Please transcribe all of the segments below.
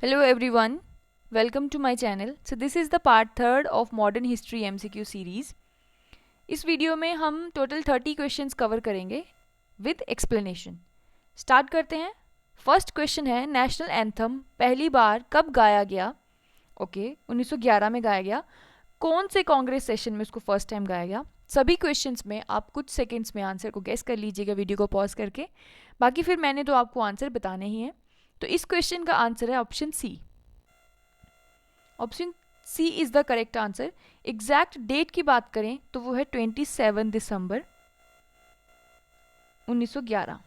Hello everyone, welcome to my channel. So this is the part third of Modern History MCQ series. इस video में हम total 30 questions cover करेंगे with explanation. Start करते हैं. First question है, national anthem पहली बार कब गाया गया? ओके, 1911 में गाया गया. कौन से कांग्रेस सेशन में उसको फर्स्ट टाइम गाया गया? सभी क्वेश्चंस में आप कुछ सेकंड्स में आंसर को गेस कर लीजिएगा वीडियो को पॉज करके. बाकी फिर मैंने तो आपको आंसर बताने ही हैं. तो इस क्वेश्चन का आंसर है option C. Option C is the correct answer. Exact date की बात करें तो वो है 27 दिसंबर 1911.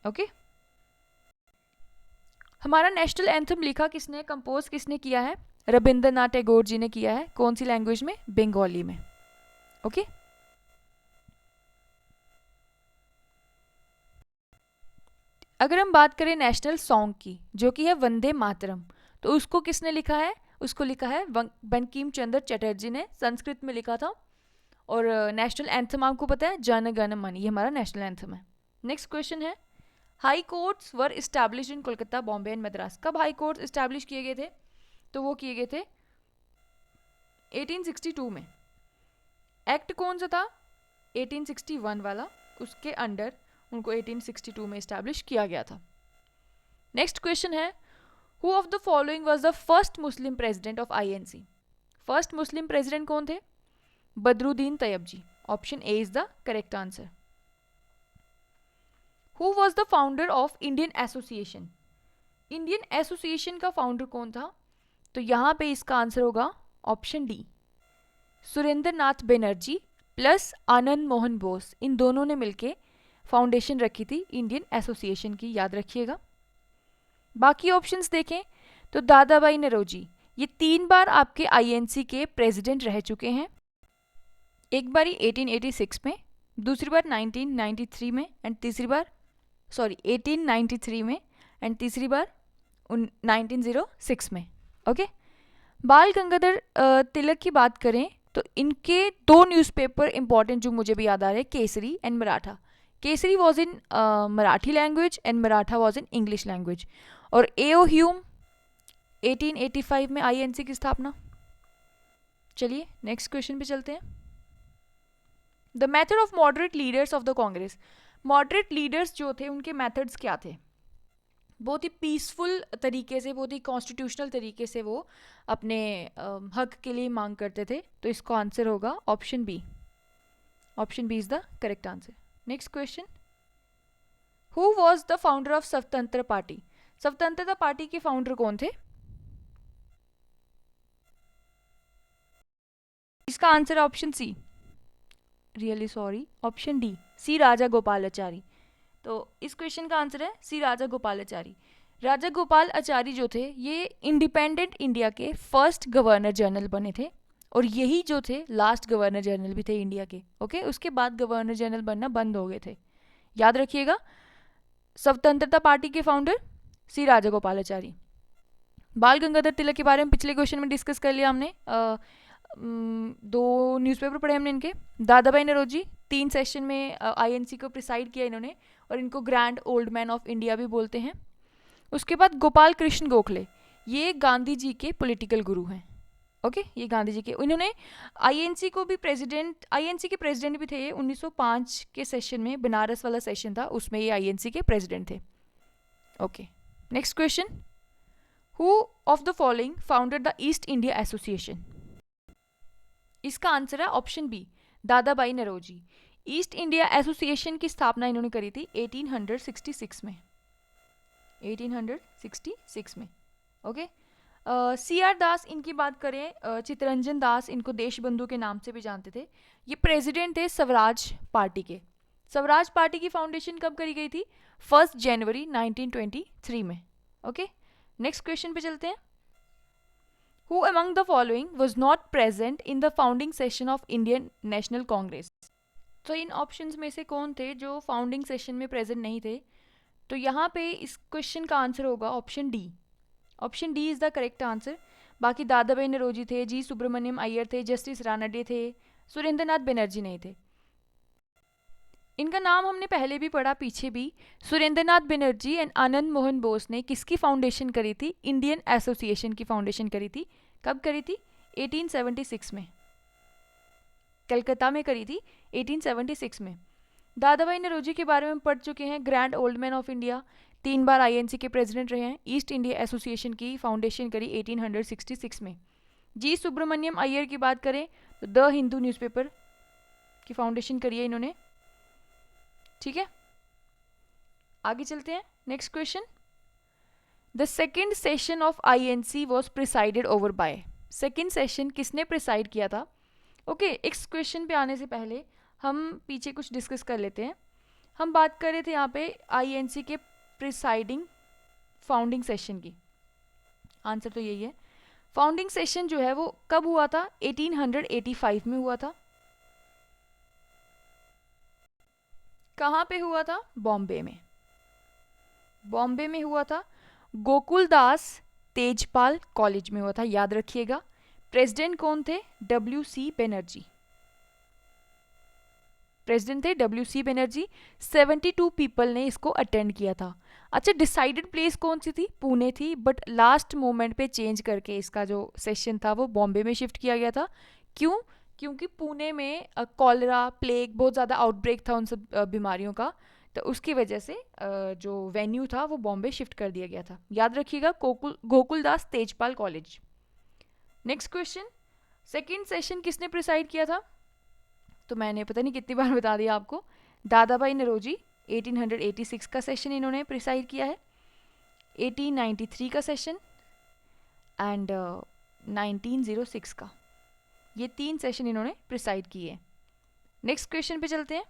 ओके. हमारा नेशनल एंथम लिखा किसने, कंपोज किसने किया है? रविंद्रनाथ टैगोर जी ने किया है. कौन सी लैंग्वेज में? बंगाली में. ओके. अगर हम बात करें नेशनल सॉन्ग की, जो कि है वंदे मातरम, तो उसको किसने लिखा है? उसको लिखा है बंकिम चंद्र चटर्जी ने. संस्कृत में लिखा था. और नेशनल एंथम आपको पता है, जन गण मन, ये हमारा नेशनल एंथम है. नेक्स्ट क्वेश्चन है, high courts were establish in Kolkata, Bombay and Madras. कब हाई कोर्ट्स इस्टेब्लिश किए गए थे? तो वो किए गए थे 1862 में. एक्ट कौन सा था? 1861 वाला. उसके अंडर उनको 1862 में इस्टेब्लिश किया गया था. नेक्स्ट क्वेश्चन है, who of the following was the first Muslim president of INC? First Muslim president कौन थे? Badruddin Tyabji. Option A is the correct answer. Who was the founder of Indian Association? Indian Association का founder कौन था? तो यहां पे इसका answer होगा option D, Surendranath Banerjee plus Anand Mohan Bose. इन दोनों ने मिलके फाउंडेशन रखी थी इंडियन एसोसिएशन की, याद रखिएगा. बाकी ऑप्शंस देखें तो दादा भाई नौरोजी, ये 3 बार आपके आईएनसी के प्रेसिडेंट रह चुके हैं. एक बारी 1886 में, दूसरी बार 1993 में एंड तीसरी बार 1893 में एंड तीसरी बार 1906 में. ओके. बाल गंगाधर तिलक की बात करें तो इनके 2 न्यूज़पेपर इंपॉर्टेंट जो मुझे भी याद आ रहे हैं, Kesari and Maratha. Kesari was in Marathi language and Maratha was in English language. और एओ ह्यूम 1885 में आईएनसी की स्थापना. चलिए नेक्स्ट क्वेश्चन पे चलते हैं. The method of moderate leaders of the Congress. Moderate leaders जो थे उनके मेथड्स क्या थे? बहुत ही पीसफुल तरीके से, बहुत ही कॉन्स्टिट्यूशनल तरीके से वो अपने हक के लिए मांग करते थे. तो इसका आंसर होगा option B. Option B is the correct answer. Next question, who was the founder of Swatantra party? Swatantrata party के फाउंडर कौन थे? इसका answer option C, really sorry, option D, C Rajagopalachari. तो इस क्वेश्चन का आंसर है सी राजा गोपालाचारी. राजा गोपाल आचार्य जो थे ये इंडिपेंडेंट इंडिया के फर्स्ट गवर्नर जनरल बने थे. और यही जो थे लास्ट गवर्नर जनरल भी थे इंडिया के. ओके. उसके बाद गवर्नर जनरल बनना बंद हो गए थे. याद रखिएगा, स्वतंत्रता पार्टी के फाउंडर सी राजा गोपालाचारी. बाल गंगाधर तिलक के बारे में पिछले क्वेश्चन में डिस्कस कर लिया हमने. 2 न्यूज़पेपर पढ़े हमने इनके. दादा भाई नौरोजी 3 सेशन में आईएनसी को प्रिसाइड किया इन्होंने, और इनको grand old man of India भी बोलते हैं. उसके बाद गोपाल कृष्ण गोखले, ये गांधी जी के पॉलिटिकल गुरु हैं. ओके. ये गांधी जी के, इन्होंने आईएनसी को भी प्रेसिडेंट, आईएनसी के प्रेसिडेंट भी थे ये. 1905 के सेशन में, बनारस वाला सेशन था, उसमें ये आईएनसी के प्रेसिडेंट थे. Okay. Next question, who of the following founded the east India association? इसका आंसर है ऑप्शन बी, दादा भाई नौरोजी. ईस्ट इंडिया एसोसिएशन की स्थापना इन्होंने करी थी 1866 में. 1866 में. ओके. सी आर दास इनकी बात करें, चित्तरंजन दास, इनको देशबंधु के नाम से भी जानते थे. ये प्रेसिडेंट थे स्वराज पार्टी के. स्वराज पार्टी की फाउंडेशन कब करी गई थी? 1 जनवरी 1923 में. ओके. नेक्स्ट क्वेश्चन पे चलते हैं. Who among the following was not present in the founding session of Indian National Congress? तो इन ऑप्शंस में से कौन थे जो फाउंडिंग सेशन में प्रेजेंट नहीं थे? तो यहाँ पे इस क्वेश्चन का आंसर होगा option D. Option D is the correct answer. बाकी दादा भाई नौरोजी थे, जी सुब्रमण्यम अय्यर थे, जस्टिस रानडे थे, सुरेंद्र नाथ बनर्जी नहीं थे. इनका नाम हमने पहले भी पढ़ा, पीछे भी। सुरेंद्रनाथ बनर्जी एंड आनंद मोहन बोस ने किसकी फाउंडेशन करी थी? इंडियन एसोसिएशन की फाउंडेशन करी थी। कब करी थी? 1876 में, कलकत्ता में करी थी 1876 में। दादा भाई नौरोजी के बारे में पढ़ चुके हैं, grand old man of India, 3 bar INC के प्रेसिडेंट रहे हैं। ईस्ट इंडिया एसोसिएशन की फाउंडेशन करी 1866 में। जी सुब्रमण्यम अय्यर की बात करें तो द हिंदू न्यूज़पेपर की फाउंडेशन करी है इन्होंने। ठीक है, आगे चलते हैं। Next question, the second session of INC was presided over by. Second session किसने प्रिसाइड किया था? ओके, इस क्वेश्चन पे आने से पहले हम पीछे कुछ डिस्कस कर लेते हैं। हम बात कर रहे थे यहाँ पे आईएनसी के प्रिसाइडिंग फाउंडिंग सेशन की। आंसर तो यही है। फाउंडिंग सेशन जो है वो कब हुआ था? 1885 में हुआ था। कहाँ पे हुआ था? बॉम्बे में। बॉम्बे में हुआ था। गोकुलदास तेजपाल कॉलेज में हुआ था, याद रखिएगा। प्रेसिडेंट कौन थे? WC बनर्जी। प्रेसिडेंट थे WC बनर्जी। 72 पीपल ने इसको अटेंड किया था। अच्छा, डिसाइडेड प्लेस कौन सी थी? पुणे थी, बट लास्ट मोमेंट पे चेंज करके इसका जो सेशन था वो बॉम्बे में शिफ्ट किया गया था। क्यों? क्योंकि पुणे में कॉलरा, प्लेग, बहुत ज़्यादा आउटब्रेक था उन सब बीमारियों का, तो उसकी वजह से जो वेन्यू था वो बॉम्बे शिफ्ट कर दिया गया था। याद रखिएगा, Gokuldas Tejpal college. Next question, second session किसने प्रिसाइड किया था? तो मैंने पता नहीं कितनी बार बता दिया आपको। दादा भाई नौरोजी 1886 का सेशन इन्होंने प्रिसाइड किया है, 1893 का सेशन एंड 1906 का। ये 3 सेशन इन्होंने प्रिसाइड किए। नेक्स्ट क्वेश्चन पे चलते हैं।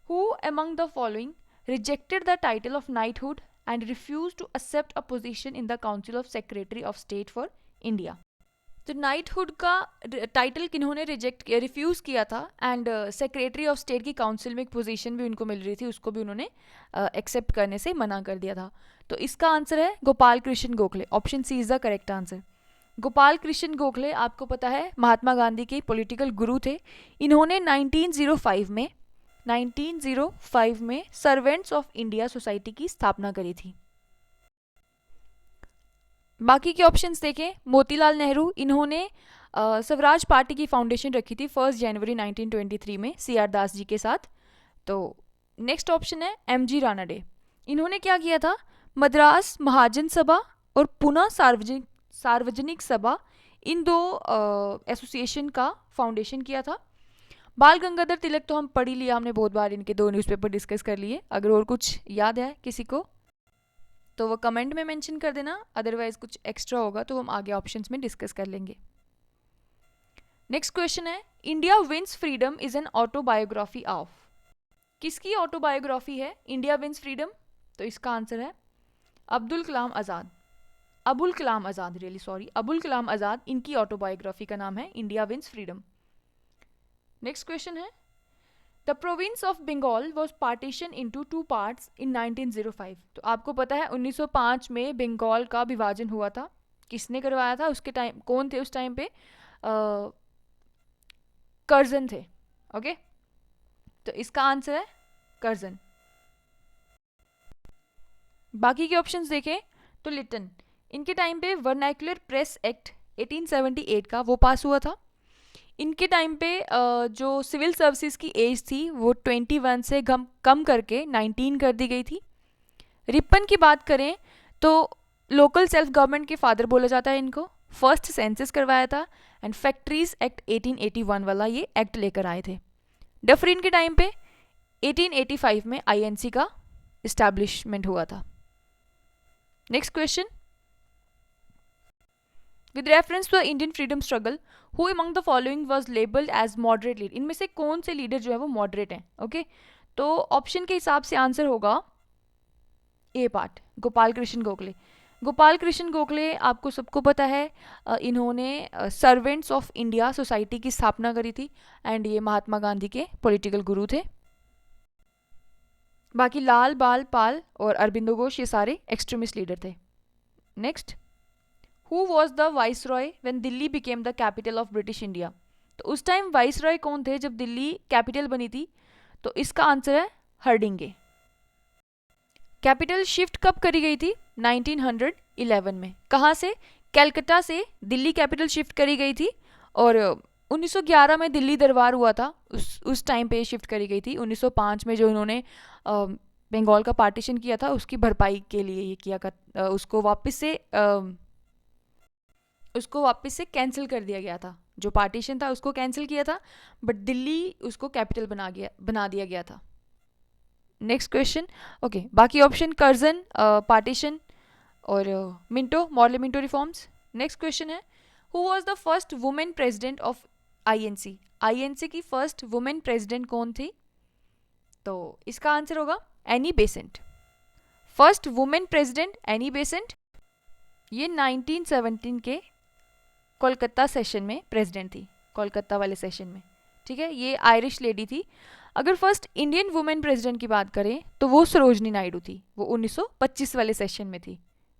Who among the following rejected the title of knighthood and refuse to accept a position in the council of secretary of state for India? तो नाइटहुड का title किन्होंने रिजेक्ट किया, refuse किया था, एंड सेक्रेटरी ऑफ स्टेट की council में एक position भी उनको मिल रही थी, उसको भी उन्होंने एक्सेप्ट करने से मना कर दिया था। तो इसका आंसर है Gopal Krishna Gokhale. Option C is the correct answer. Gopal Krishna Gokhale आपको पता है महात्मा गांधी के पॉलिटिकल गुरु थे। इन्होंने 1905 में सर्वेंट्स ऑफ इंडिया सोसाइटी की स्थापना करी थी। बाकी के ऑप्शंस देखें, मोतीलाल नेहरू, इन्होंने स्वराज पार्टी की फाउंडेशन रखी थी 1 जनवरी 1923 में CR दास जी के साथ। तो नेक्स्ट ऑप्शन है MG रानाडे। इन्होंने क्या किया था? मद्रास महाजन सभा और पुणे सार्वजनिक सभा, इन 2 एसोसिएशन का फाउंडेशन किया था। बाल गंगाधर तिलक तो हम पढ़ ही लिया, हमने बहुत बार इनके 2 न्यूज़पेपर डिस्कस कर लिए। अगर और कुछ याद है किसी को तो वो कमेंट में मेंशन कर देना, अदरवाइज कुछ एक्स्ट्रा होगा तो हम आगे ऑप्शंस में डिस्कस कर लेंगे। नेक्स्ट क्वेश्चन है, India wins freedom is an autobiography of. किसकी ऑटोबायोग्राफी है इंडिया विंस फ्रीडम? तो इसका आंसर है अब्दुल कलाम आज़ाद। अबुल कलाम आज़ाद, इनकी ऑटोबायोग्राफी का नाम है India wins freedom. Next question है, the province of Bengal was partition into 2 parts in 1905। तो आपको पता है 1905 में बंगाल का विभाजन हुआ था। किसने करवाया था? उसके टाइम कौन थे उस टाइम पे? कर्जन थे। ओके, तो इसका आंसर है कर्जन। बाकी के ऑप्शंस देखें तो लिटन, इनके टाइम पे वर्नैकुलर प्रेस एक्ट 1878 का वो पास हुआ था। इनके टाइम पे जो सिविल सर्विसेज की एज थी वो 21 से कम करके 19 कर दी गई थी। रिपन की बात करें तो लोकल सेल्फ गवर्नमेंट के फादर बोला जाता है इनको। फर्स्ट सेंसस करवाया था एंड फैक्ट्रीज एक्ट 1881 वाला ये एक्ट लेकर आए थे। डफरिन के टाइम पे 1885 में आईएनसी का इस्टेब्लिशमेंट हुआ था। Next question, with reference to the Indian freedom struggle who among the following was labelled as moderate leader. इनमें से कौन से लीडर जो है वो मॉडरेट हैं? ओके, तो ऑप्शन के हिसाब से आंसर होगा ए पार्ट, गोपाल कृष्ण गोखले। गोपाल कृष्ण गोखले आपको सबको पता है, इन्होंने सर्वेंट्स ऑफ इंडिया सोसाइटी की स्थापना करी थी एंड ये महात्मा गांधी के पॉलिटिकल गुरु थे। बाकी लाल बाल पाल और अरबिंदो घोष ये सारे एक्सट्रीमिस्ट लीडर थे। Next, who was the vice Roy when Delhi became the capital of British India. तो उस टाइम वाइस रॉय कौन थे जब दिल्ली कैपिटल बनी थी? तो इसका आंसर है हर्डिंगे। कैपिटल शिफ्ट कब करी गई थी? 1911 में। कहाँ से? कलकत्ता से दिल्ली कैपिटल शिफ्ट करी गई थी और 1911 में दिल्ली दरबार हुआ था, उस टाइम पे शिफ्ट करी गई थी। 1905 में जो इन्होंने बंगाल का पार्टीशन किया था उसकी भरपाई के लिए ये किया उसको वापस से कैंसिल कर दिया गया था। जो पार्टीशन था उसको कैंसिल किया था, बट दिल्ली उसको कैपिटल बना दिया गया था। Next question. ओके, बाकी ऑप्शन कर्जन, पार्टीशन और Minto, Morley Minto reforms. Next question है, who was the first women president of INC? INC की फर्स्ट वुमेन प्रेसिडेंट कौन थी? तो इसका आंसर होगा Annie Besant. First women president Annie Besant. ये 1917 के कोलकाता सेशन में प्रेसिडेंट थी, कोलकाता वाले सेशन में। ठीक है, ये आयरिश लेडी थी। अगर फर्स्ट इंडियन वुमेन प्रेसिडेंट की बात करें तो वो सरोजनी नायडू थी, वो 1925 वाले सेशन में थी।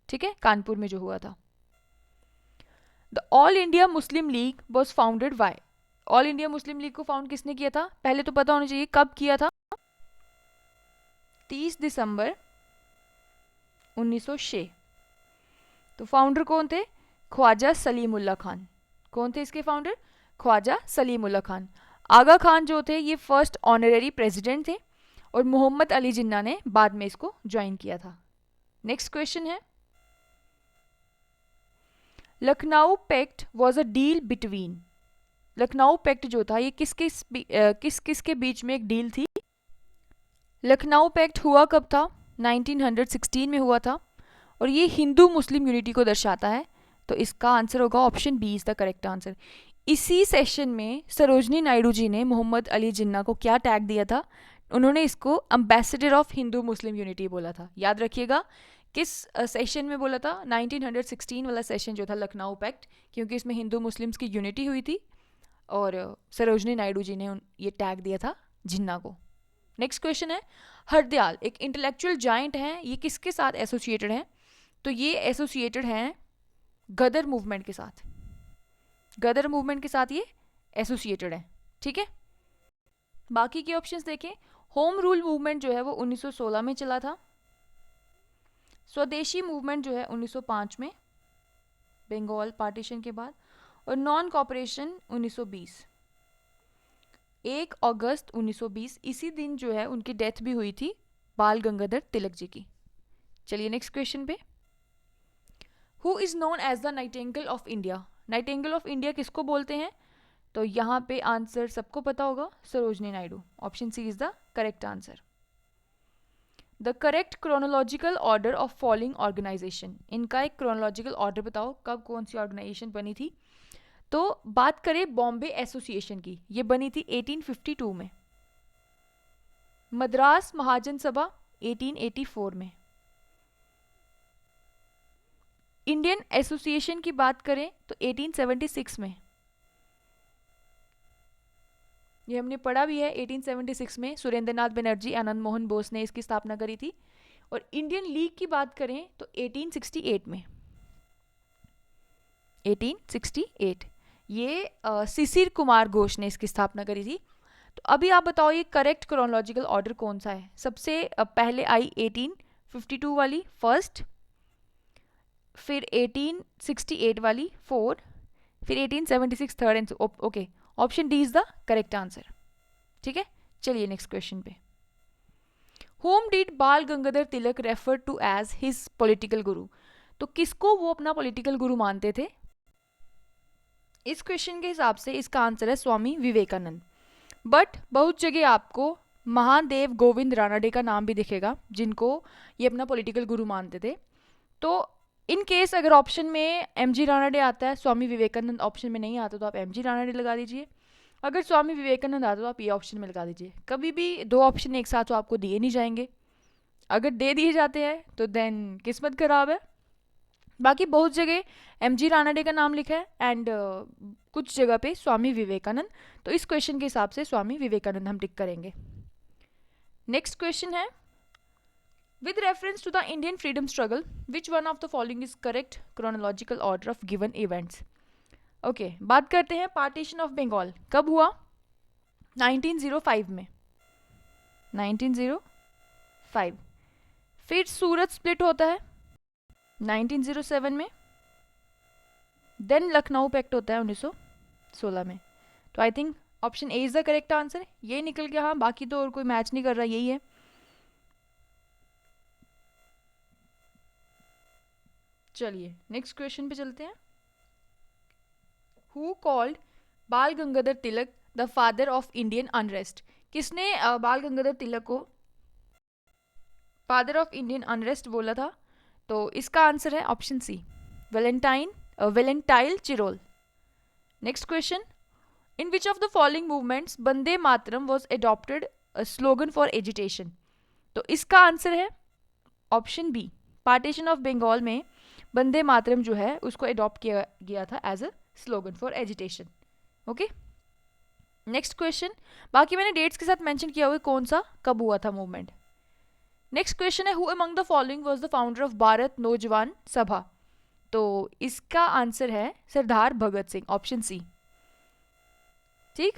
ठीक है, कानपुर में जो हुआ था। The all India Muslim league was founded bye? All India Muslim league को फाउंड किसने किया था? पहले तो पता होना चाहिए कब किया था। 30 दिसंबर 1906। तो फाउंडर कौन थे? ख्वाजा सलीमुल्लाह खान। कौन थे इसके फाउंडर? ख्वाजा सलीमुल्लाह खान। आगा खान जो थे ये फर्स्ट ऑनरेरी प्रेसिडेंट थे और मोहम्मद अली जिन्ना ने बाद में इसको ज्वाइन किया था। नेक्स्ट क्वेश्चन है, Lucknow pact was a deal between? Lucknow pact जो था ये किस किस के बीच में एक डील थी? लखनऊ पैक्ट हुआ कब था? 1916 में हुआ था और ये हिंदू मुस्लिम यूनिटी को दर्शाता है। तो इसका आंसर होगा option B is the correct answer. इसी सेशन में सरोजनी नायडू जी ने मोहम्मद अली जिन्ना को क्या टैग दिया था? उन्होंने इसको ambassador of Hindu Muslim unity बोला था। याद रखिएगा किस सेशन में बोला था? 1916 वाला सेशन जो था लखनऊ पैक्ट, क्योंकि इसमें हिंदू मुस्लिम्स की यूनिटी हुई थी और सरोजनी नायडू जी ने ये टैग दिया था जिन्ना को। नेक्स्ट क्वेश्चन है, हरदयाल एक इंटेलेक्चुअल जाइंट है, ये किसके साथ एसोसिएटेड है? तो ये एसोसिएटेड हैं गदर मूवमेंट के साथ। गदर मूवमेंट के साथ ये एसोसिएटेड है। ठीक है, बाकी के ऑप्शंस देखें। होम रूल मूवमेंट जो है वो 1916 में चला था। स्वदेशी मूवमेंट जो है 1905 में बंगाल पार्टीशन के बाद, और नॉन कॉपरेशन 1920। 1 अगस्त 1920 इसी दिन जो है उनकी डेथ भी हुई थी बाल गंगाधर तिलक जी की। चलिए नेक्स्ट क्वेश्चन पे, who is known as the nightingale of India? Nightingale of India किसको बोलते हैं? तो यहाँ पे आंसर सबको पता होगा, Sarojini Naidu. Option C is the correct answer. The correct chronological order of following organisation? इनका एक क्रोनोलॉजिकल ऑर्डर बताओ, कब कौन सी ऑर्गेनाइजेशन बनी थी? तो बात करें बॉम्बे एसोसिएशन की, ये बनी थी 1852 में। मद्रास महाजन सभा 1884 में। इंडियन एसोसिएशन की बात करें तो 1876 में। ये हमने पढ़ा भी है, 1876 में सुरेंद्र नाथ बनर्जी, आनंद मोहन बोस ने इसकी स्थापना करी थी। और इंडियन लीग की बात करें तो 1868 में। 1868 ये शिशिर कुमार घोष ने इसकी स्थापना करी थी। तो अभी आप बताओ ये करेक्ट क्रोनोलॉजिकल ऑर्डर कौन सा है? सबसे पहले आई 1852 वाली फर्स्ट, फिर 1868 वाली फोर्थ, फिर 1876 third and okay, option D is the correct answer. ठीक है, चलिए नेक्स्ट क्वेश्चन पे। Whom did Bal Gangadhar Tilak refer to as his political guru? तो किसको वो अपना पॉलिटिकल गुरु मानते थे? इस क्वेश्चन के हिसाब से इसका आंसर है स्वामी विवेकानंद। बट बहुत जगह आपको महादेव गोविंद रानाडे का नाम भी दिखेगा, जिनको ये अपना पॉलिटिकल गुरु मानते थे। तो इन केस अगर ऑप्शन में एमजी रानाडे आता है, स्वामी विवेकानंद ऑप्शन में नहीं आता तो आप एमजी रानाडे लगा दीजिए। अगर स्वामी विवेकानंद आता तो आप ये ऑप्शन में लगा दीजिए। कभी भी दो ऑप्शन एक साथ तो आपको दिए नहीं जाएंगे, अगर दे दिए जाते हैं तो देन किस्मत खराब है। बाकी बहुत जगह एमजी रानाडे का नाम लिखा है एंड कुछ जगह पे स्वामी विवेकानंद, तो इस क्वेश्चन के हिसाब से स्वामी विवेकानंद हम टिक करेंगे। नेक्स्ट क्वेश्चन है, with reference to the Indian freedom struggle, which one of the following is correct chronological order of given events? Okay, बात करते हैं पार्टीशन ऑफ बंगाल कब हुआ? 1905 में। 1905। फिर सूरत स्प्लिट होता है 1907 में। देन लखनऊ पैक्ट होता है 1916 में। तो I think option A is the correct answer. ये निकल गया, हाँ, बाकी तो और कोई मैच नहीं कर रहा, यही है। चलिए नेक्स्ट क्वेश्चन पे चलते हैं। Who called Bal Gangadhar Tilak the father of Indian unrest? किसने बाल गंगाधर तिलक को फादर ऑफ इंडियन अनरेस्ट बोला था? तो इसका आंसर है option C, Valentine Chirol. Next question, in which of the following movements Vande Mataram was adopted slogan for agitation? तो इसका आंसर है option B, partition of Bengal में वंदे मातरम जो है उसको एडॉप्ट किया गया था as a slogan for agitation. Okay, next question, बाकी मैंने डेट्स के साथ मेंशन किया हुआ कौन सा कब हुआ था मूवमेंट। नेक्स्ट क्वेश्चन है, who among the following was the founder of Bharat नौजवान सभा? तो इसका आंसर है सरदार भगत सिंह, ऑप्शन सी। ठीक,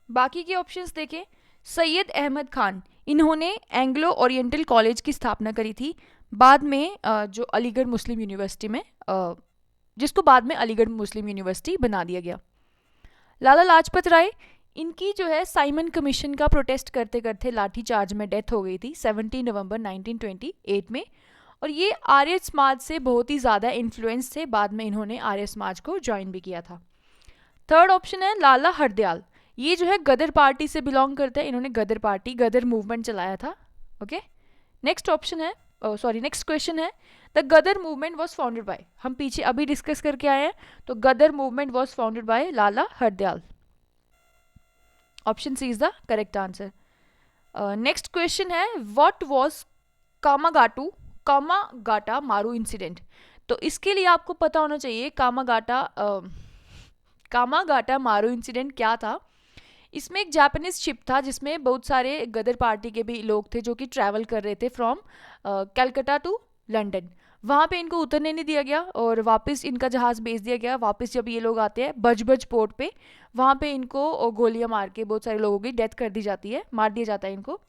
बाकी के ऑप्शंस देखें। सैयद अहमद खान, इन्होंने एंग्लो ओरिएंटल कॉलेज की स्थापना करी थी बाद में, जो अलीगढ़ मुस्लिम यूनिवर्सिटी में, जिसको बाद में अलीगढ़ मुस्लिम यूनिवर्सिटी बना दिया गया। लाला लाजपत राय, इनकी जो है साइमन कमीशन का प्रोटेस्ट करते करते लाठी चार्ज में डेथ हो गई थी 17 नवंबर 1928 में, और ये आर्य समाज से बहुत ही ज़्यादा इन्फ्लुएंस थे, बाद में इन्होंने आर्य समाज को ज्वाइन भी किया था। थर्ड ऑप्शन है लाला हरदयाल, ये जो है गदर पार्टी से बिलोंग करते हैं, इन्होंने गदर मूवमेंट चलाया था। ओके, नेक्स्ट ऑप्शन है, नेक्स्ट क्वेश्चन है, the Ghadar movement was founded by? हम पीछे अभी डिस्कस करके आए हैं, तो Ghadar movement was founded by Lala Hardayal, option C is the correct answer. Next question है, what was Komagata Maru incident? तो इसके लिए आपको पता होना चाहिए कामागाटा मारू इंसिडेंट क्या था। इसमें एक जापानीज शिप था जिसमें बहुत सारे गदर पार्टी के भी लोग थे जो कि ट्रैवल कर रहे थे फ्रॉम कलकत्ता टू लंदन। वहाँ पे इनको उतरने नहीं दिया गया और वापस इनका जहाज़ भेज दिया गया। वापस जब ये लोग आते हैं बजबज पोर्ट पे, वहाँ पे इनको गोलियां मार के बहुत सारे लोगों की डेथ कर दी जाती है, मार दिया जाता है इनको।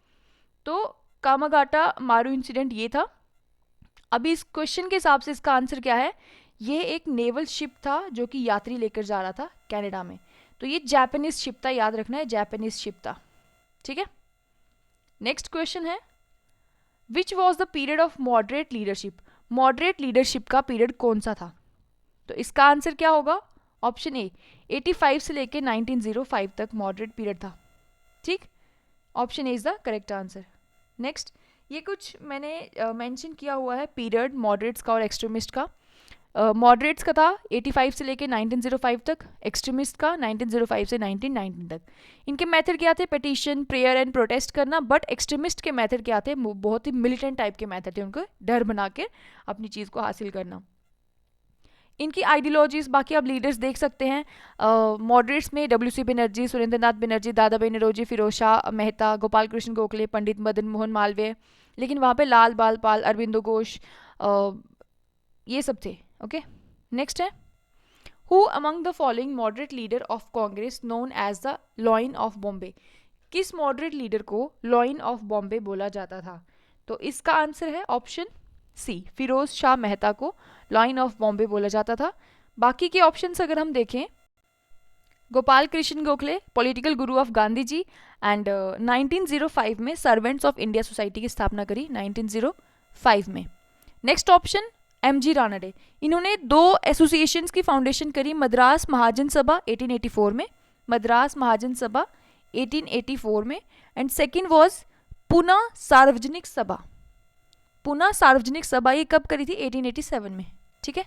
तो कामागाटा मारू इंसिडेंट ये था। अभी इस क्वेश्चन के हिसाब से इसका आंसर क्या है, ये एक नेवल शिप था जो कि यात्री लेकर जा रहा था कनाडा में। तो ये जापानीज शिप था, याद रखना है, जापानीज शिप था। ठीक है, नेक्स्ट क्वेश्चन है, which was the period of moderate leadership? Moderate leadership का पीरियड कौन सा था? तो इसका आंसर क्या होगा, ऑप्शन ए, 85 से लेके 1905 तक मॉडरेट पीरियड था। ठीक, option A is the correct answer. Next, ये कुछ मैंने मेंशन किया हुआ है पीरियड मॉडरेट्स का और एक्सट्रीमिस्ट का। मॉडरेट्स का था 85 से लेके 1905 तक, एक्सट्रीमिस्ट का 1905 से 1919 तक। इनके मेथड क्या थे, पिटीशन, प्रेयर एंड प्रोटेस्ट करना, बट एक्सट्रीमिस्ट के मेथड क्या थे, बहुत ही मिलिटेंट टाइप के मेथड थे, उनको डर बना के अपनी चीज़ को हासिल करना। इनकी आइडियोलॉजीज बाकी आप लीडर्स देख सकते हैं। मॉडरेट्स में WC बनर्जी, सुरेंद्र नाथ बनर्जी, दादा भाई नौरोजी, फिरोज शाह मेहता, गोपाल कृष्ण गोखले, पंडित मदन मोहन मालवीय, लेकिन वहाँ पे लाल बाल पाल, अरविंदो घोष, ये सब थे। ओके, नेक्स्ट है, who among the following moderate leader of Congress known as the lion of Bombay? किस मॉडरेट लीडर को लॉइन ऑफ बॉम्बे बोला जाता था? तो इसका आंसर है ऑप्शन सी, फिरोज शाह मेहता को लॉइन ऑफ बॉम्बे बोला जाता था। बाकी के ऑप्शंस अगर हम देखें, Gopal Krishna Gokhale, political Guru of Gandhi ji, and 1905 में सर्वेंट्स ऑफ इंडिया सोसाइटी की स्थापना करी 1905 में। नेक्स्ट ऑप्शन MG रानडे, इन्होंने 2 एसोसिएशंस की फाउंडेशन करी, मद्रास महाजन सभा 1884 में, मद्रास महाजन सभा 1884 में, एंड सेकंड वाज पुणे सार्वजनिक सभा। पुणे सार्वजनिक सभा ये कब करी थी, 1887 में। ठीक है,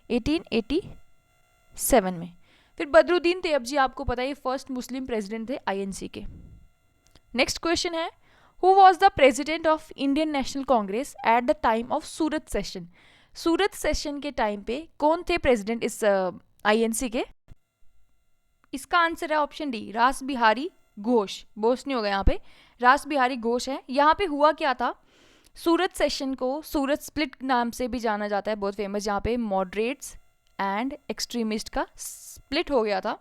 1887 में। फिर बदरुद्दीन तैयबजी, आपको पता है फर्स्ट मुस्लिम प्रेसिडेंट थे INC के। नेक्स्ट क्वेश्चन है, who was the president of Indian national Congress at the time of Surat session? Surat session के टाइम पे कौन थे प्रेसिडेंट इस INC के? इसका आंसर है ऑप्शन डी, रास बिहारी घोष। बोस नहीं होगा यहाँ पे, रास बिहारी घोष है। यहाँ पे हुआ क्या था, सूरत सेशन को सूरत स्प्लिट नाम से भी जाना जाता है, बहुत फेमस, जहाँ पे मॉडरेट्स एंड एक्सट्रीमिस्ट का स्प्लिट हो गया था।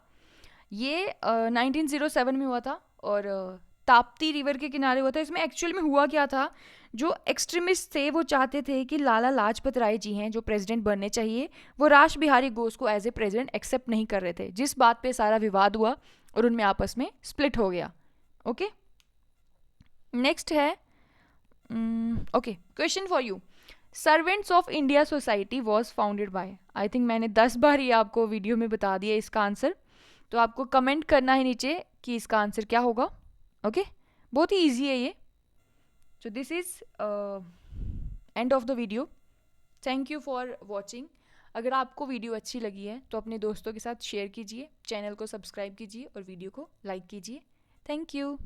ये 1907 में हुआ था और ताप्ती रिवर के किनारे हुआ था। इसमें एक्चुअल में हुआ क्या था, जो एक्सट्रीमिस्ट थे वो चाहते थे कि लाला लाजपत राय जी हैं जो प्रेसिडेंट बनने चाहिए, वो रास बिहारी घोष को एज ए प्रेसिडेंट एक्सेप्ट नहीं कर रहे थे, जिस बात पे सारा विवाद हुआ और उनमें आपस में स्प्लिट हो गया। ओके, नेक्स्ट है okay, question for you, servants of India society was founded bye. I think मैंने 10 बार ये आपको वीडियो में बता दिया इसका आंसर, तो आपको कमेंट करना है नीचे कि इसका आंसर क्या होगा। ओके, बहुत ही ईजी है ये। So this is end of the video. Thank you for watching. अगर आपको वीडियो अच्छी लगी है तो अपने दोस्तों के साथ शेयर कीजिए, चैनल को सब्सक्राइब कीजिए और वीडियो को लाइक कीजिए। Thank you.